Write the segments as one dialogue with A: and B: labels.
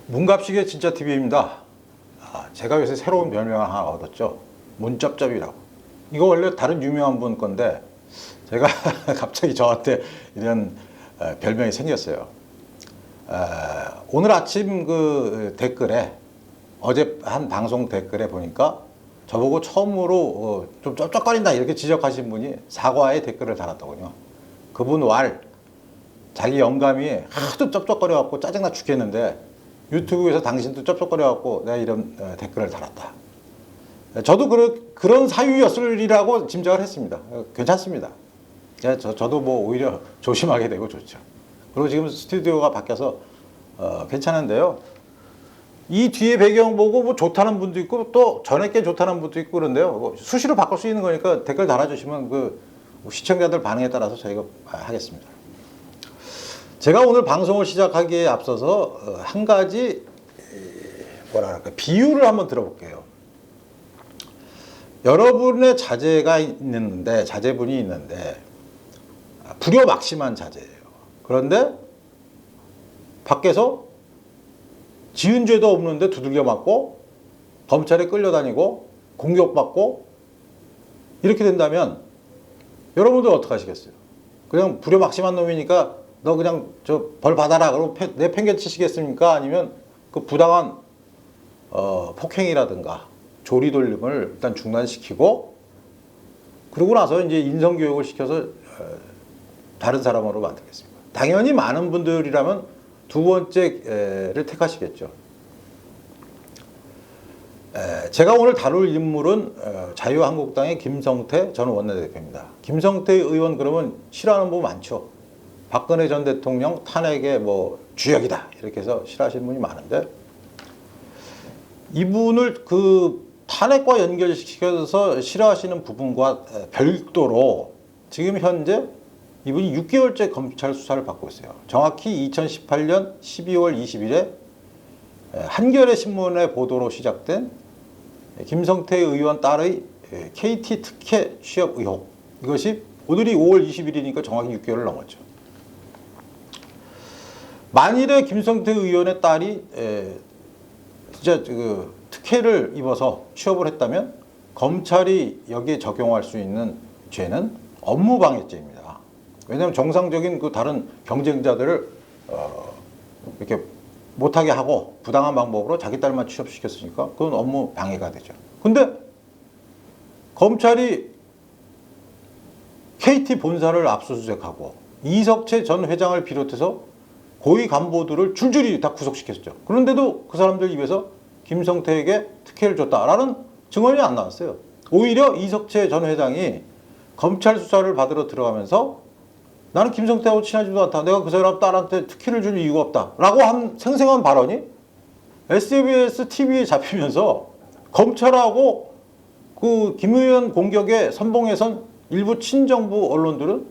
A: 문갑식의 진짜 TV입니다. 제가 요새 새로운 별명을 하나 얻었죠. 문쩝쩝이라고. 이거 원래 다른 유명한 분 건데 제가 갑자기 저한테 이런 별명이 생겼어요. 오늘 아침 그 댓글에 어제 한 방송 댓글에 보니까 저보고 처음으로 좀 쩝쩝거린다 이렇게 지적하신 분이 사과의 댓글을 달았더군요. 그분 자기 영감이 하도 쩝쩝거려갖고 짜증나 죽겠는데 유튜브에서 당신도 쩝쩝거려갖고 내가 이런 댓글을 달았다. 저도 그런 사유였으리라고 짐작을 했습니다. 괜찮습니다. 저도 뭐 오히려 조심하게 되고 좋죠. 그리고 지금 스튜디오가 바뀌어서 괜찮은데요. 이 뒤에 배경 보고 뭐 좋다는 분도 있고 또 전에 게 좋다는 분도 있고 그런데요. 뭐 수시로 바꿀 수 있는 거니까 댓글 달아주시면 그 시청자들 반응에 따라서 저희가 하겠습니다. 제가 오늘 방송을 시작하기에 앞서서 한 가지 뭐랄까 비유를 한번 들어볼게요. 여러분의 자제분이 있는데 불효막심한 자제예요. 그런데 밖에서 지은 죄도 없는데 두들겨 맞고 검찰에 끌려다니고 공격받고 이렇게 된다면 여러분들 어떻게 하시겠어요? 그냥 불효막심한 놈이니까 너 그냥 벌 받아라 그러고 내팽개치시겠습니까? 아니면 그 부당한 폭행이라든가 조리돌림을 일단 중단시키고 그러고 나서 이제 인성교육을 시켜서 다른 사람으로 만들겠습니다. 당연히 많은 분들이라면 두 번째를 택하시겠죠. 제가 오늘 다룰 인물은 자유한국당의 김성태 전 원내대표입니다. 김성태 의원 그러면 싫어하는 분 많죠. 박근혜 전 대통령 탄핵의 뭐 주역이다 이렇게 해서 싫어하시는 분이 많은데 이분을 그 탄핵과 연결시켜서 싫어하시는 부분과 별도로 지금 현재 이분이 6개월째 검찰 수사를 받고 있어요. 정확히 2018년 12월 20일에 한겨레 신문의 보도로 시작된 김성태 의원 딸의 KT 특혜 취업 의혹. 이것이 오늘이 5월 20일이니까 정확히 6개월을 넘었죠. 만일에 김성태 의원의 딸이 진짜 그 특혜를 입어서 취업을 했다면 검찰이 여기에 적용할 수 있는 죄는 업무방해죄입니다. 왜냐하면 정상적인 그 다른 경쟁자들을 이렇게 못하게 하고 부당한 방법으로 자기 딸만 취업시켰으니까 그건 업무 방해가 되죠. 근데 검찰이 KT 본사를 압수수색하고 이석채 전 회장을 비롯해서 고위 간부들을 줄줄이 다 구속시켰죠. 그런데도 그 사람들 입에서 김성태에게 특혜를 줬다라는 증언이 안 나왔어요. 오히려 이석채 전 회장이 검찰 수사를 받으러 들어가면서 나는 김성태하고 친하지도 않다. 내가 그 사람 딸한테 특혜를 줄 이유가 없다. 라고 한 생생한 발언이 SBS TV에 잡히면서 검찰하고 그 김 의원 공격에 선봉에 선 일부 친정부 언론들은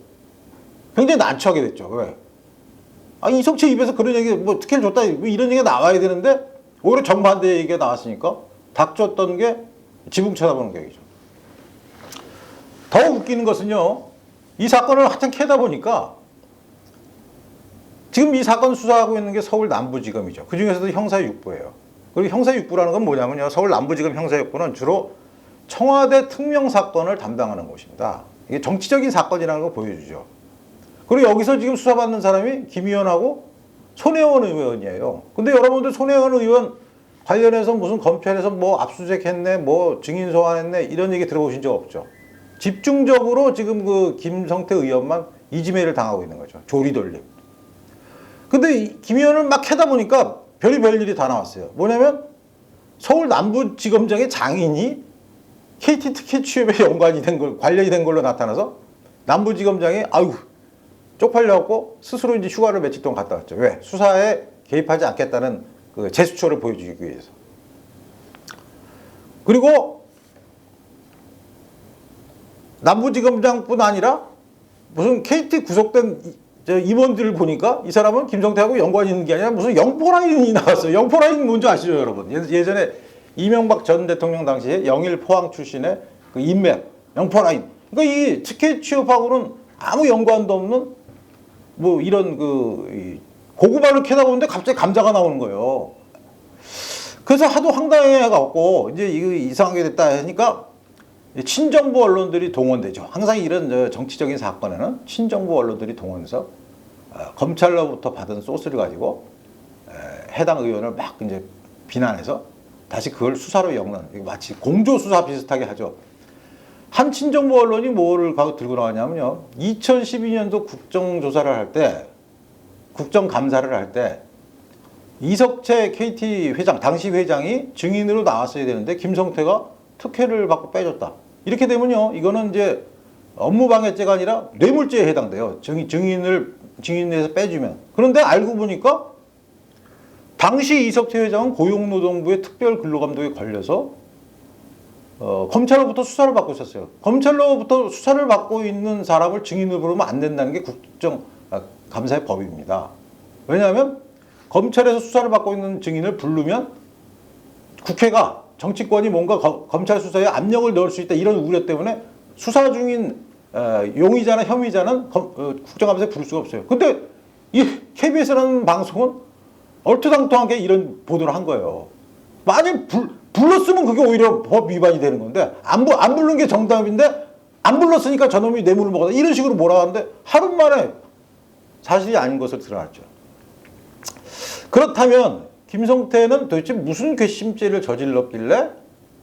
A: 굉장히 난처하게 됐죠. 왜? 이석채 입에서 그런 얘기, 뭐 특혜를 줬다, 이런 얘기가 나와야 되는데 오히려 정반대의 얘기가 나왔으니까 닥쳤던 게 지붕 쳐다보는 격이죠. 더 웃기는 것은요. 이 사건을 한참 캐다 보니까 지금 이 사건 수사하고 있는 게 서울 남부지검이죠. 그 중에서도 형사 6부예요. 그리고 형사 6부라는 건 뭐냐면요. 서울 남부지검 형사 6부는 주로 청와대 특명 사건을 담당하는 곳입니다. 이게 정치적인 사건이라는 걸 보여주죠. 그리고 여기서 지금 수사받는 사람이 김 의원하고 손혜원 의원이에요. 근데 여러분들 손혜원 의원 관련해서 무슨 검찰에서 뭐 압수수색했네, 뭐 증인 소환했네 이런 얘기 들어보신 적 없죠. 집중적으로 지금 그 김성태 의원만 이지매를 당하고 있는 거죠. 조리돌림. 근데 김 의원을 막 캐다 보니까 별의별 일이 다 나왔어요. 뭐냐면 서울 남부지검장의 장인이 KT 특혜 취업에 연관이 된 걸, 관련이 된 걸로 나타나서 남부지검장이 쪽팔려갖고 스스로 이제 휴가를 며칠 동안 갔다 왔죠. 왜? 수사에 개입하지 않겠다는 그 제스처를 보여주기 위해서. 그리고 남부지검장뿐 아니라 무슨 KT 구속된 임원들을 보니까 이 사람은 김성태하고 연관이 있는 게 아니라 무슨 영포라인이 나왔어요. 영포라인 뭔지 아시죠, 여러분? 예전에 이명박 전 대통령 당시에 영일 포항 출신의 그 인맥, 영포라인. 그러니까 이 특혜 취업하고는 아무 연관도 없는 뭐 이런 그 고구마를 캐다 보는데 갑자기 감자가 나오는 거예요. 그래서 하도 황당해갖고 이제 이거 이상하게 됐다 하니까 친정부 언론들이 동원되죠. 항상 이런 정치적인 사건에는 친정부 언론들이 동원해서 검찰로부터 받은 소스를 가지고 해당 의원을 막 이제 비난해서 다시 그걸 수사로 엮는, 마치 공조 수사 비슷하게 하죠. 한 친정부 언론이 뭐를 들고 나왔냐면요. 2012년도 국정조사를 할 때, 국정감사를 할 때 이석채 KT 회장, 당시 회장이 증인으로 나왔어야 되는데 김성태가 특혜를 받고 빼줬다. 이렇게 되면요, 이거는 이제 업무방해죄가 아니라 뇌물죄에 해당돼요. 증인에서 빼주면. 그런데 알고 보니까 당시 이석채 회장은 고용노동부의 특별근로감독에 걸려서 검찰로부터 수사를 받고 있었어요. 검찰로부터 수사를 받고 있는 사람을 증인으로 부르면 안 된다는 게 국정감사의 법입니다. 왜냐하면 검찰에서 수사를 받고 있는 증인을 부르면 국회가, 정치권이 뭔가 검찰 수사에 압력을 넣을 수 있다, 이런 우려 때문에 수사 중인 용의자나 혐의자는 국정감사에 부를 수가 없어요. 근데 이 KBS라는 방송은 얼토당토하게 이런 보도를 한 거예요. 만약 불렀으면 그게 오히려 법 위반이 되는 건데 안 부른 게 정답인데 안 불렀으니까 저놈이 뇌물을 먹었다, 이런 식으로 몰아가는데 하루 만에 사실이 아닌 것을 드러났죠. 그렇다면 김성태는 도대체 무슨 괘씸죄를 저질렀길래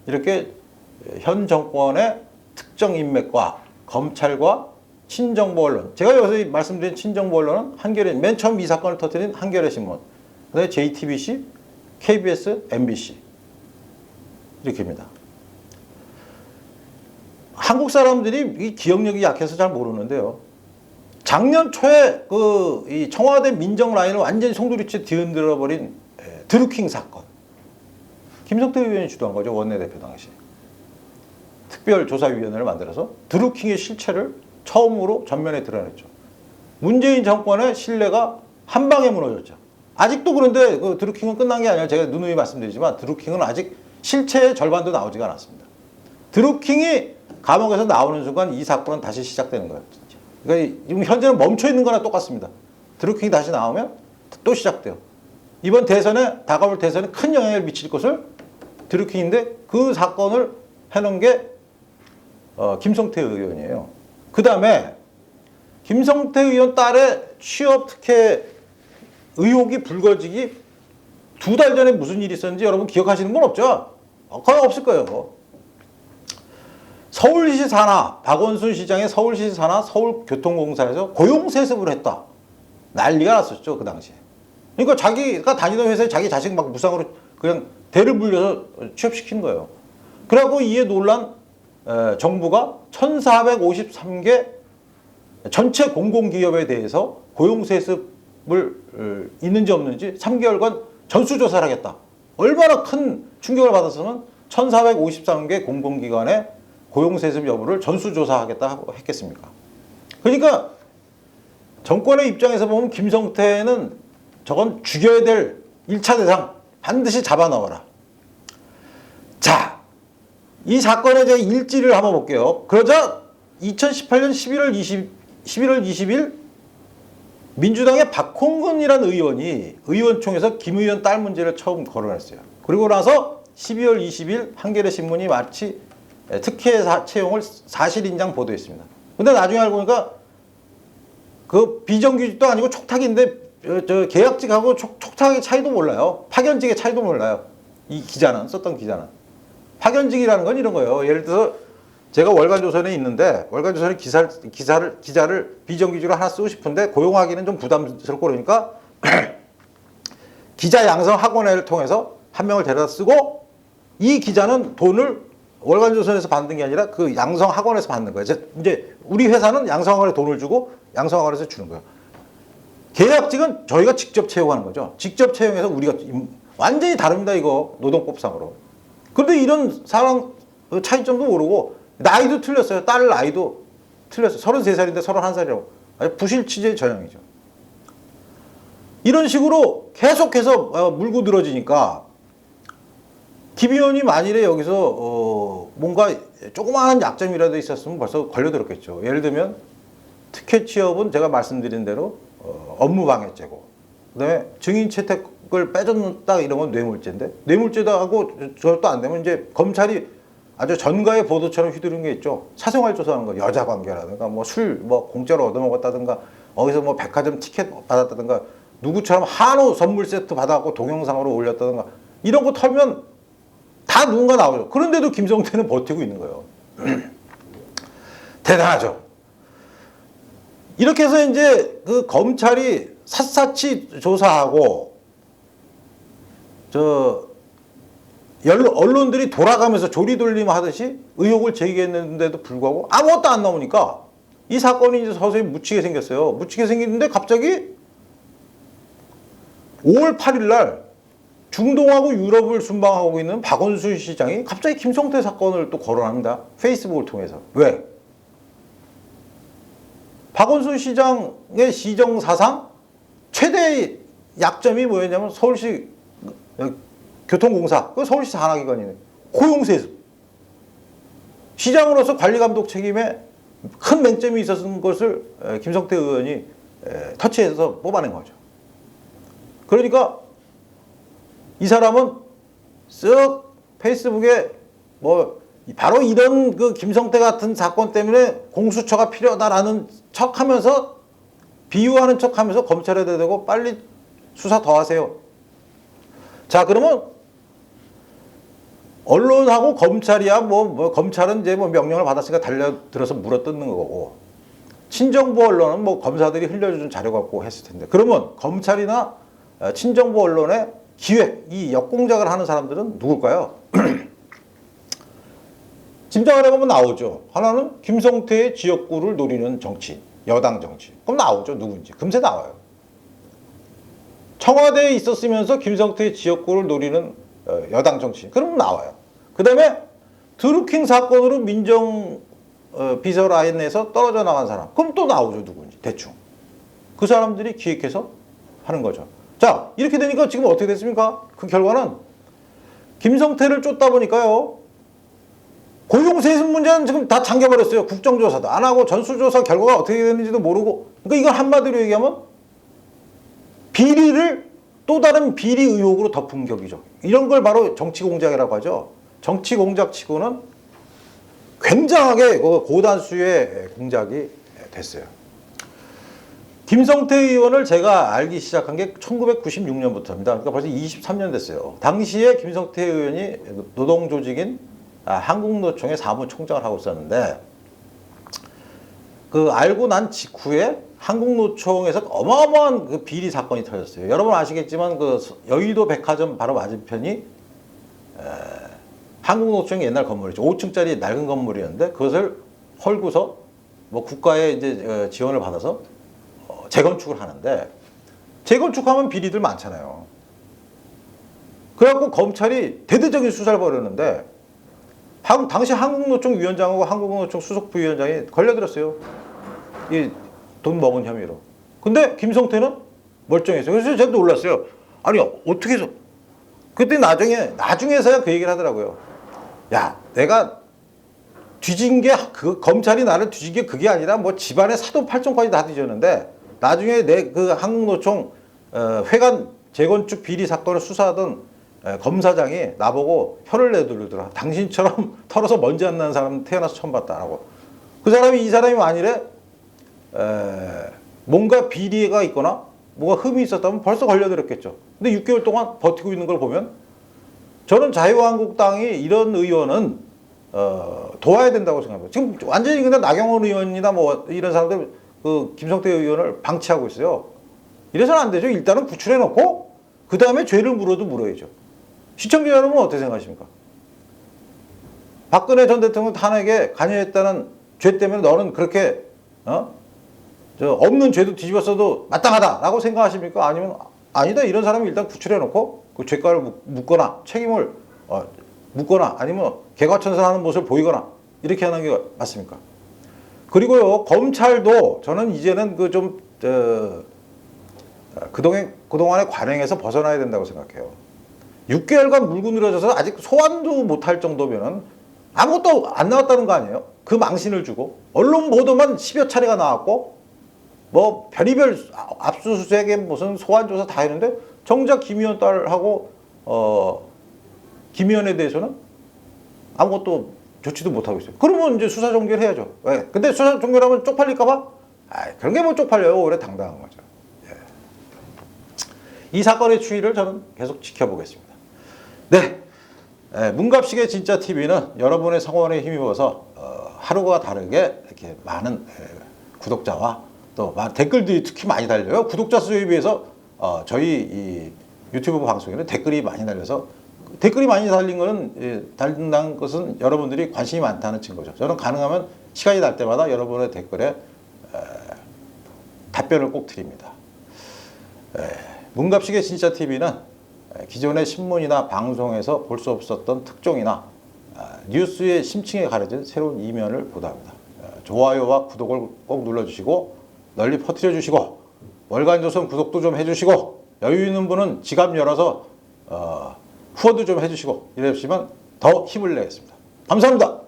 A: 이렇게 현 정권의 특정 인맥과 검찰과 친정부 언론, 제가 여기서 말씀드린 친정부 언론은 한겨레, 맨 처음 이 사건을 터뜨린 한겨레 신문, 그다음에 JTBC, KBS, MBC 이렇게입니다. 한국 사람들이 이 기억력이 약해서 잘 모르는데요. 작년 초에 이 청와대 민정 라인을 완전히 송두리째 뒤흔들어 버린 드루킹 사건, 김성태 의원이 주도한 거죠. 원내대표 당시 특별조사위원회를 만들어서 드루킹의 실체를 처음으로 전면에 드러냈죠. 문재인 정권의 신뢰가 한 방에 무너졌죠. 아직도. 그런데 그 드루킹은 끝난 게 아니라, 제가 누누이 말씀드리지만 드루킹은 아직 실체의 절반도 나오지가 않았습니다. 드루킹이 감옥에서 나오는 순간 이 사건은 다시 시작되는 거예요. 그러니까 지금 현재는 멈춰 있는 거나 똑같습니다. 드루킹이 다시 나오면 또 시작돼요. 이번 대선에, 다가올 대선에 큰 영향을 미칠 것을 드루킹인데, 그 사건을 해놓은 게 김성태 의원이에요. 그 다음에 김성태 의원 딸의 취업 특혜 의혹이 불거지기 2달 전에 무슨 일이 있었는지 여러분 기억하시는 건 없죠? 거의 없을 거예요. 서울시 산하, 박원순 시장의 서울시 산하 서울교통공사에서 고용세습을 했다, 난리가 났었죠, 그 당시에. 그러니까 자기가 다니던 회사에 자기 자식 막 무상으로 그냥 대를 물려서 취업시킨 거예요. 그래갖고 이에 놀란 정부가 1453개 전체 공공기업에 대해서 고용세습을 있는지 없는지 3개월간 전수조사를 하겠다. 얼마나 큰 충격을 받았으면 1453개 공공기관의 고용세습 여부를 전수조사하겠다 했겠습니까? 그러니까 정권의 입장에서 보면 김성태는 저건 죽여야 될 1차 대상, 반드시 잡아 넣어라. 자, 이 사건의 제가 일지를 한번 볼게요. 그러자 2018년 11월 20일 민주당의 박홍근이라는 의원이 의원총회에서 김 의원 딸 문제를 처음 거론했어요. 그리고 나서 12월 20일 한겨레 신문이 마치 특혜 채용을 사실인장 보도했습니다. 근데 나중에 알고 보니까 그 비정규직도 아니고 촉탁인데 계약직하고 촉탁의 차이도 몰라요. 파견직의 차이도 몰라요. 이 기자는, 썼던 기자는. 파견직이라는 건 이런 거예요. 예를 들어서 제가 월간조선에 있는데 월간조선에 기자를 비정규직으로 하나 쓰고 싶은데 고용하기는 좀 부담스럽고 그러니까 기자 양성 학원회를 통해서 한 명을 데려다 쓰고, 이 기자는 돈을 월간조선에서 받는 게 아니라 그 양성 학원에서 받는 거예요. 이제 우리 회사는 양성 학원에 돈을 주고 양성 학원에서 주는 거예요. 계약직은 저희가 직접 채용하는 거죠. 직접 채용해서 우리가 완전히 다릅니다, 이거 노동법상으로. 그런데 이런 상황 차이점도 모르고 나이도 틀렸어요. 딸 나이도 틀렸어요. 33살인데 31살이라고. 아주 부실 취재의 전형이죠. 이런 식으로 계속해서 물고 늘어지니까 김 의원이 만일에 여기서 뭔가 조그마한 약점이라도 있었으면 벌써 걸려들었겠죠. 예를 들면 특혜 취업은 제가 말씀드린 대로 업무방해죄고, 그다음에 증인 채택을 빼줬다 이런 건 뇌물죄인데 뇌물죄도 하고 저것도 안 되면 이제 검찰이 아주 전가의 보도처럼 휘두른 게 있죠. 사생활 조사하는 거, 여자 관계라든가 뭐 술 뭐 공짜로 얻어먹었다든가 어디서 뭐 백화점 티켓 받았다든가 누구처럼 한우 선물 세트 받아갖고 동영상으로 올렸다든가 이런 거 털면 다 누군가 나오죠. 그런데도 김성태는 버티고 있는 거예요. 대단하죠. 이렇게 해서 이제 그 검찰이 샅샅이 조사하고 언론들이 돌아가면서 조리돌림 하듯이 의혹을 제기했는데도 불구하고 아무것도 안 나오니까 이 사건이 이제 서서히 묻히게 생겼어요. 묻히게 생기는데 갑자기 5월 8일 날 중동하고 유럽을 순방하고 있는 박원순 시장이 갑자기 김성태 사건을 또 거론합니다. 페이스북을 통해서. 왜? 박원순 시장의 시정 사상 최대 약점이 뭐였냐면 서울시 교통공사, 그 서울시 산하기관이네. 고용세습. 시장으로서 관리감독 책임에 큰 맹점이 있었던 것을 김성태 의원이 터치해서 뽑아낸 거죠. 그러니까 이 사람은 쓱 페이스북에 뭐 바로 이런 그 김성태 같은 사건 때문에 공수처가 필요하다라는 척하면서 비유하는 척하면서 검찰에 대고 빨리 수사 더 하세요. 자, 그러면 언론하고 검찰이야 뭐 검찰은 이제 뭐 명령을 받았으니까 달려들어서 물어뜯는 거고 친정부 언론은 뭐 검사들이 흘려준 자료 갖고 했을 텐데 그러면 검찰이나 친정부 언론의 기획 이 역공작을 하는 사람들은 누굴까요? 짐작을 해보면 나오죠. 하나는 김성태의 지역구를 노리는 정치인, 여당 정치인. 그럼 나오죠. 누군지. 금세 나와요. 청와대에 있었으면서 김성태의 지역구를 노리는 여당 정치인. 그럼 나와요. 그 다음에 드루킹 사건으로 민정 비서 라인에서 떨어져 나간 사람. 그럼 또 나오죠. 누군지. 대충. 그 사람들이 기획해서 하는 거죠. 자, 이렇게 되니까 지금 어떻게 됐습니까? 그 결과는 김성태를 쫓다 보니까요. 고용세습 문제는 지금 다 잠겨버렸어요. 국정조사도 안 하고 전수조사 결과가 어떻게 되는지도 모르고. 그러니까 이걸 한마디로 얘기하면 비리를 또 다른 비리 의혹으로 덮은 격이죠. 이런 걸 바로 정치공작이라고 하죠. 정치공작치고는 굉장하게 고단수의 공작이 됐어요. 김성태 의원을 제가 알기 시작한 게 1996년부터입니다. 그러니까 벌써 23년 됐어요. 당시에 김성태 의원이 노동조직인 한국노총의 사무총장을 하고 있었는데 그 알고 난 직후에 한국노총에서 어마어마한 그 비리 사건이 터졌어요. 여러분 아시겠지만 그 여의도 백화점 바로 맞은편이 한국노총의 옛날 건물이죠. 5층짜리 낡은 건물이었는데 그것을 헐고서 뭐 국가의 이제 지원을 받아서 재건축을 하는데 재건축하면 비리들 많잖아요. 그래갖고 검찰이 대대적인 수사를 벌였는데 당시 한국노총 위원장하고 한국노총 수석 부위원장이 걸려들었어요. 이 돈 먹은 혐의로. 근데 김성태는 멀쩡했어요. 그래서 제가 놀랐어요. 아니 어떻게 해서 그때 나중에서야 그 얘기를 하더라고요. 야, 내가 뒤진 게 그 검찰이 나를 뒤진 게 그게 아니라 뭐 집안의 사돈팔촌까지 다 뒤졌는데 나중에 내 그 한국노총 회관 재건축 비리 사건을 수사하던 검사장이 나보고 혀를 내두르더라. 당신처럼 털어서 먼지 안 나는 사람 태어나서 처음 봤다라고. 그 사람이 이 사람이 만일에 뭔가 비리가 있거나 뭐가 흠이 있었다면 벌써 걸려들었겠죠. 근데 6개월 동안 버티고 있는 걸 보면 저는 자유한국당이 이런 의원은 도와야 된다고 생각합니다. 지금 완전히 근데 나경원 의원이나 뭐 이런 사람들 그 김성태 의원을 방치하고 있어요. 이래서는 안 되죠. 일단은 구출해 놓고 그 다음에 죄를 물어도 물어야죠. 시청자 여러분은 어떻게 생각하십니까? 박근혜 전 대통령 탄핵에 관여했다는 죄 때문에 너는 그렇게 없는 죄도 뒤집었어도 마땅하다라고 생각하십니까? 아니면 아니다 이런 사람이 일단 구출해 놓고 그 죄과를 묻거나 책임을 묻거나 아니면 개과천선하는 모습을 보이거나 이렇게 하는 게 맞습니까? 그리고요 검찰도 저는 이제는 그 좀 그동안의 관행에서 벗어나야 된다고 생각해요. 6개월간 물고 늘어져서 아직 소환도 못할 정도면은 아무것도 안 나왔다는 거 아니에요? 그 망신을 주고 언론 보도만 10여 차례가 나왔고 뭐 별의별 압수수색에 무슨 소환조사 다 했는데 정작 김 의원 딸하고 김 의원에 대해서는 아무것도 조치도 못하고 있어요. 그러면 이제 수사 종결해야죠. 왜? 근데 수사 종결하면 쪽팔릴까봐? 그런 게 뭐 쪽팔려요. 오래 당당한 거죠. 예. 이 사건의 추이를 저는 계속 지켜보겠습니다. 네. 문갑식의 진짜 TV는 여러분의 성원에 힘입어서 하루가 다르게 이렇게 많은 구독자와 또 댓글들이 특히 많이 달려요. 구독자 수에 비해서 저희 이 유튜브 방송에는 댓글이 많이 달려서 댓글이 많이 달린 거는 달린다는 것은 여러분들이 관심이 많다는 증거죠. 저는 가능하면 시간이 날 때마다 여러분의 댓글에 답변을 꼭 드립니다. 문갑식의 진짜 TV는 기존의 신문이나 방송에서 볼 수 없었던 특종이나 뉴스의 심층에 가려진 새로운 이면을 보도합니다. 좋아요와 구독을 꼭 눌러주시고 널리 퍼뜨려 주시고 월간조선 구독도 좀 해주시고 여유 있는 분은 지갑 열어서 후원도 좀 해주시고 이러시면 더 힘을 내겠습니다. 감사합니다.